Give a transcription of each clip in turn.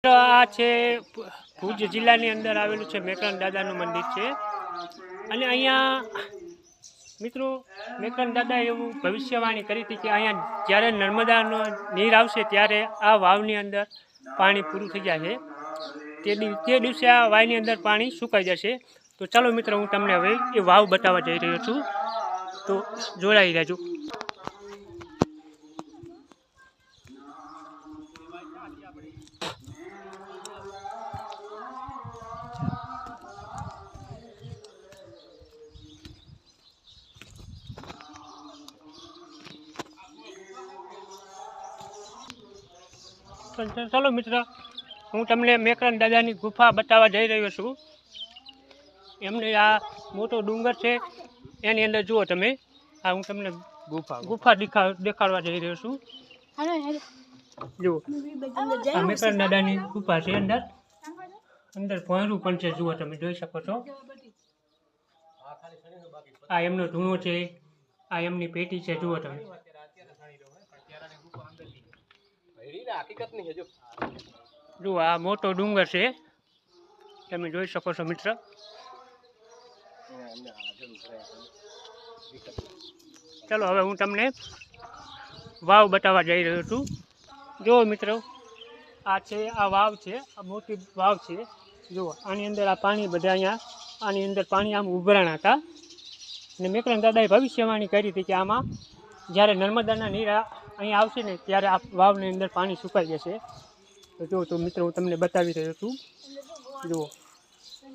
આ છે ભુજ જિલ્લાની અંદર આવેલું છે મેકરણ દાદાનું મંદિર છે અને અહીંયા મિત્રો મેકરણ દાદાએ એવું ભવિષ્યવાણી કરી હતી કે અહીંયા જ્યારે નર્મદાનો નીર આવશે ત્યારે આ વાવની અંદર પાણી પૂરું થઈ જશે, તે દિવસે આ વાવની અંદર પાણી સુકાઈ જશે. તો ચાલો મિત્રો હું તમને હવે એ વાવ બતાવવા જઈ રહ્યો છું, તો જોડાઈ રહેજો. ચાલો મિત્ર, હું તમને મેકરણ દાદાની ગુફા બતાવવા જઈ રહ્યો છું. એમને આ મોટો ડુંગર છે, એની અંદર જુઓ તમે. આ હું તમને ગુફા દેખાડવા જઈ રહ્યો છું. જુઓ, આ મેકરણ દાદાની ગુફા છે. અંદર ભોંયરું પણ છે, જુઓ તમે જોઈ શકો છો. આ એમનો ધૂણો છે, આ એમની પેટી છે, જુઓ તમે. જુઓ, આ મોટો ડુંગર છે, તમે જોઈ શકો છો મિત્ર. ચલો હવે હું તમને વાવ બતાવવા જઈ રહ્યો છું. જુઓ મિત્રો, આ છે, આ વાવ છે, આ મોટી વાવ છે. જુઓ, આની અંદર આ પાણી બધા અહીંયા, આની અંદર પાણી આમ ઉભરાણા હતા. અને મેકરણ દાદાએ ભવિષ્યવાણી કરી હતી કે આમાં જ્યારે નર્મદાના નીર અહીં આવશે ને ત્યારે આ વાવની અંદર પાણી સુકાઈ જશે. તો જુઓ, તો મિત્રો હું તમને બતાવી રહ્યો છું. જુઓ,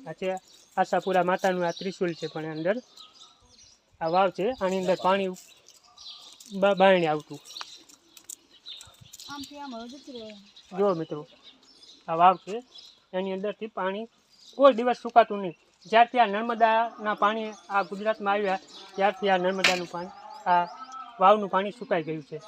આ છે આશાપુરા માતાનું આ ત્રિશુલ છે, પણ અંદર આ વાવ છે, આની અંદર પાણી બાયણે આવતું. જુઓ મિત્રો, આ વાવ છે, એની અંદરથી પાણી કોઈ દિવસ સુકાતું નહીં. જ્યારથી આ નર્મદાના પાણી આ ગુજરાતમાં આવ્યા ત્યારથી આ નર્મદાનું પાણી, આ વાવનું પાણી સુકાઈ ગયું છે.